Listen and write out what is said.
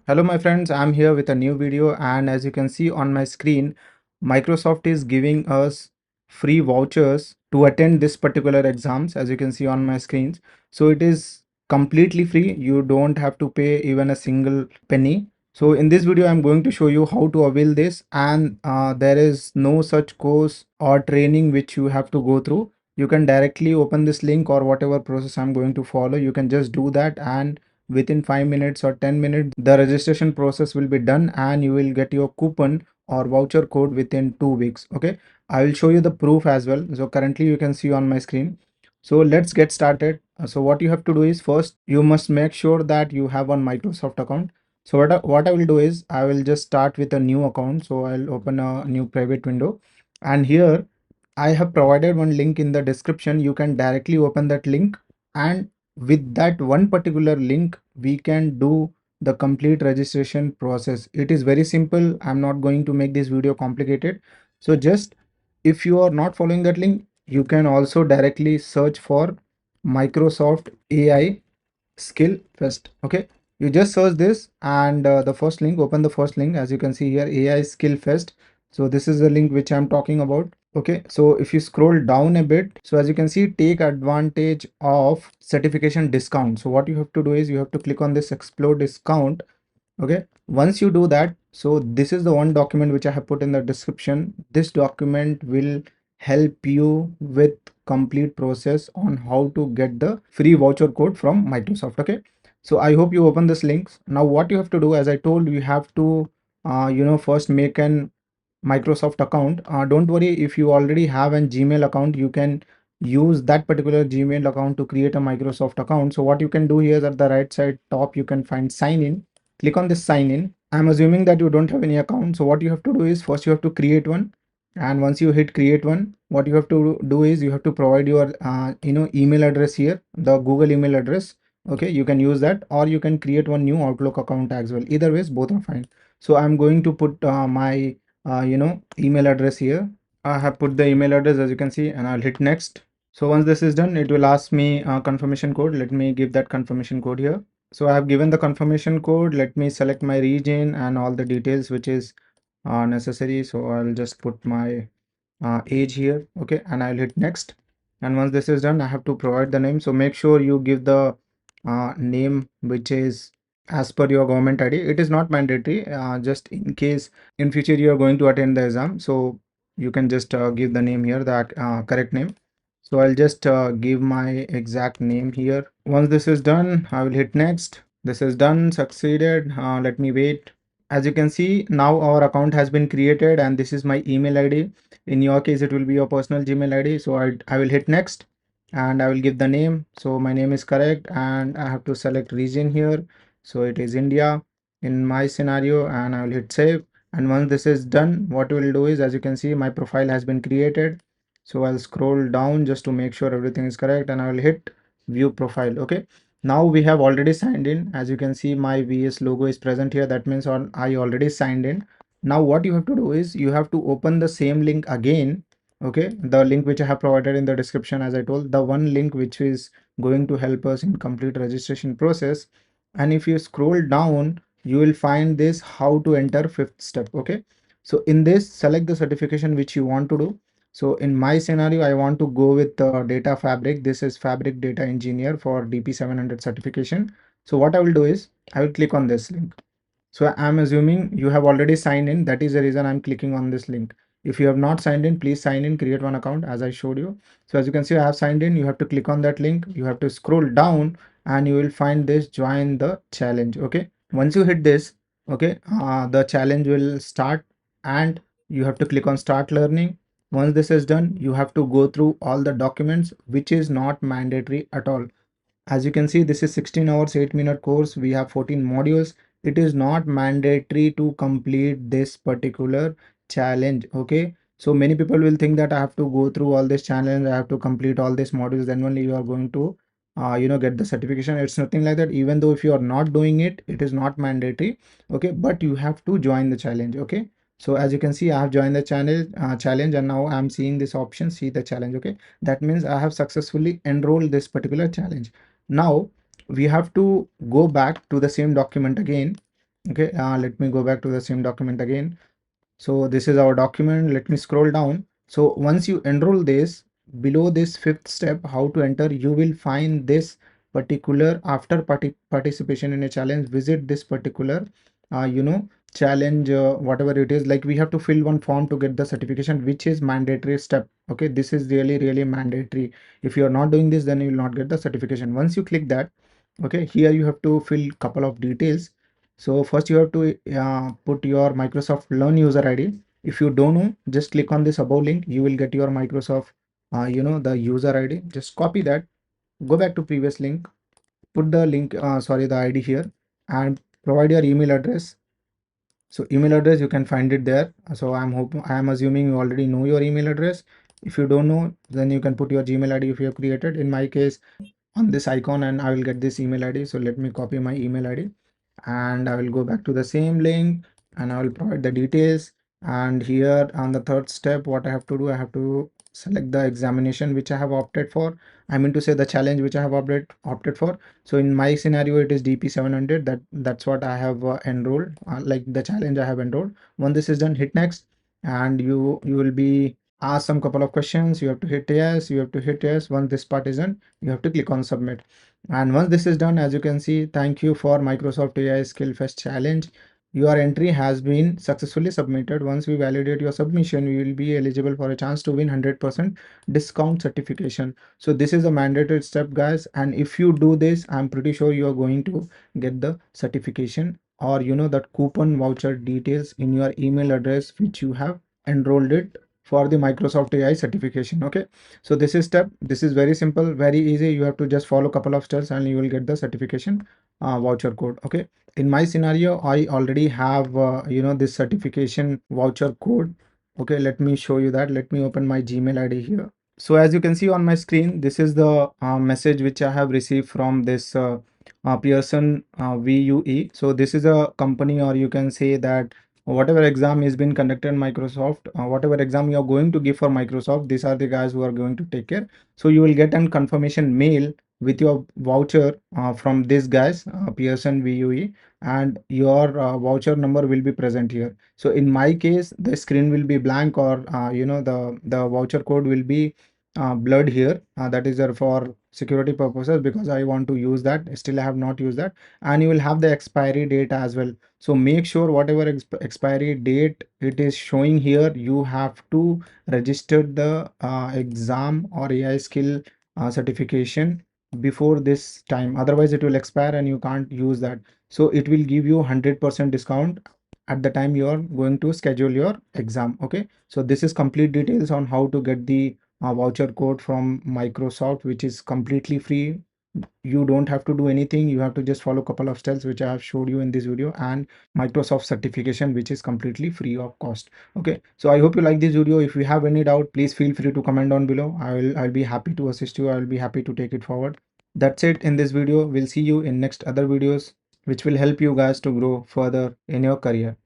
Hello my friends, I'm here with a new video, and as you can see on my screen, Microsoft is giving us free vouchers to attend this particular exams, as you can see on my screens. So it is completely free. You don't have to pay even a single penny. So in this video I'm going to show you how to avail this, and there is no such course or training which you have to go through. You can directly open this link, or whatever process I'm going to follow, you can just do that, and within 5 minutes or 10 minutes the registration process will be done, and you will get your coupon or voucher code within 2 weeks. Okay, I will show you the proof as well. So currently you can see on my screen. So let's get started. So what you have to do is, first you must make sure that you have one Microsoft account. So what I will do is, I will just start with a new account. So I'll open a new private window, and here I have provided one link in the description. You can directly open that link, and with that one particular link we can do the complete registration process. It is very simple. I'm not going to make this video complicated. So just, if you are not following that link, you can also directly search for Microsoft AI skill fest. Okay, you just search this, and the first link, open the first link. As you can see here, AI skill fest. So this is the link which I'm talking about. Okay, so if you scroll down a bit, so as you can see, take advantage of certification discount. So what you have to do is, you have to click on this explore discount. Okay, once you do that, so this is the one document which I have put in the description. This document will help you with complete process on how to get the free voucher code from Microsoft. Okay, so I hope you open this links. Now what you have to do, as I told you, have to first make an Microsoft account. Don't worry, if you already have an Gmail account, you can use that particular Gmail account to create a Microsoft account. So what you can do here is, at the right side top you can find sign in. Click on this sign in. I'm assuming that you don't have any account. So what you have to do is, first you have to create one, and once you hit create one, what you have to do is, you have to provide your email address here, the Google email address. Okay, you can use that, or you can create one new Outlook account as well. Either ways, both are fine. So I'm going to put my email address here. I have put the email address, as you can see, and I'll hit next. So once this is done, it will ask me confirmation code. Let me give that confirmation code here. So I have given the confirmation code. Let me select my region and all the details which is necessary. So I'll just put my age here. Okay, and I'll hit next. And once this is done, I have to provide the name. So make sure you give the name which is as per your government ID. It is not mandatory, just in case in future you are going to attend the exam. So you can just give the name here, the correct name. So I'll just give my exact name here. Once this is done, I will hit next. This is done, succeeded. Let me wait. As you can see, now our account has been created, and this is my email ID. In your case, it will be your personal Gmail ID. So I will hit next, and I will give the name. So my name is correct, and I have to select region here. So it is India in my scenario, and I will hit save. And once this is done, what we'll do is, as you can see, my profile has been created. So I'll scroll down just to make sure everything is correct, and I will hit view profile. Okay, now we have already signed in. As you can see, my VS logo is present here. That means I already signed in. Now what you have to do is, you have to open the same link again. Okay, the link which I have provided in the description, as I told, the one link which is going to help us in complete registration process. And if you scroll down, you will find this how to enter fifth step. Okay, so in this, select the certification which you want to do. So in my scenario, I want to go with data fabric. This is fabric data engineer for DP 700 certification. So what I will do is, I will click on this link. So I'm assuming you have already signed in. That is the reason I'm clicking on this link. If you have not signed in, please sign in, create one account as I showed you. So as you can see, I have signed in. You have to click on that link. You have to scroll down, and you will find this join the challenge. Okay. Once you hit this, okay, the challenge will start, and you have to click on start learning. Once this is done, you have to go through all the documents, which is not mandatory at all. As you can see, this is 16 hours 8-minute course. We have 14 modules. It is not mandatory to complete this particular challenge. Okay, so many people will think that I have to go through all this challenge, I have to complete all these modules, then only you are going to get the certification. It's nothing like that. Even though if you are not doing it, it is not mandatory. Okay, but you have to join the challenge. Okay, so as you can see, I have joined the challenge, and now I'm seeing this option, see the challenge. Okay, that means I have successfully enrolled this particular challenge. Now we have to go back to the same document again. Okay, let me go back to the same document again. So this is our document. Let me scroll down. So once you enroll this, below this fifth step, how to enter, you will find this particular after participation in a challenge, visit this particular, challenge, whatever it is. Like we have to fill one form to get the certification, which is mandatory step. Okay, this is really, really mandatory. If you are not doing this, then you will not get the certification. Once you click that, okay, here you have to fill couple of details. So first you have to put your Microsoft Learn user ID. If you don't know, just click on this above link. You will get your Microsoft, the user ID. Just copy that. Go back to previous link. Put the link, the ID here, and provide your email address. So email address you can find it there. So I'm assuming you already know your email address. If you don't know, then you can put your Gmail ID if you have created. In my case, on this icon, and I will get this email ID. So let me copy my email ID and I will go back to the same link and I will provide the details. And here on the third step, what I have to do, I have to select the examination which I have opted for. I mean to say the challenge which I have opted for. So in my scenario, it is DP 700. That's what I have enrolled, like the challenge I have enrolled. Once this is done, hit next, and you will be asked some couple of questions. You have to hit yes. You have to hit yes. Once this part is done, you have to click on submit. And once this is done, as you can see, thank you for Microsoft AI Skill Fest Challenge. Your entry has been successfully submitted. Once we validate your submission, you will be eligible for a chance to win 100% discount certification. So this is a mandatory step, guys. And if you do this, I'm pretty sure you are going to get the certification, or that coupon voucher details in your email address which you have enrolled it for the Microsoft AI certification. Okay, so this is very simple, very easy. You have to just follow a couple of steps and you will get the certification voucher code. Okay, in my scenario, I already have this certification voucher code. Okay, let me show you that. Let me open my Gmail ID here. So as you can see on my screen, this is the message which I have received from this Pearson VUE. So this is a company, or you can say that whatever exam is being conducted in Microsoft, whatever exam you are going to give for Microsoft, these are the guys who are going to take care. So you will get a confirmation mail with your voucher from these guys, Pearson VUE, and your voucher number will be present here. So in my case, the screen will be blank, or the voucher code will be blurred here. That is there for security purposes, because I want to use that. Still, I have not used that. And you will have the expiry date as well. So make sure whatever expiry date it is showing here, you have to register the exam or AI skill certification before this time. Otherwise, it will expire and you can't use that. So it will give you 100% discount at the time you are going to schedule your exam. Okay, so this is complete details on how to get the voucher code from Microsoft, which is completely free. You don't have to do anything. You have to just follow a couple of steps which I have showed you in this video, and Microsoft certification which is completely free of cost. Okay, so I hope you like this video. If you have any doubt, please feel free to comment down below. I'll be happy to assist you. I'll be happy to take it forward. That's it in this video. We'll see you in next other videos which will help you guys to grow further in your career.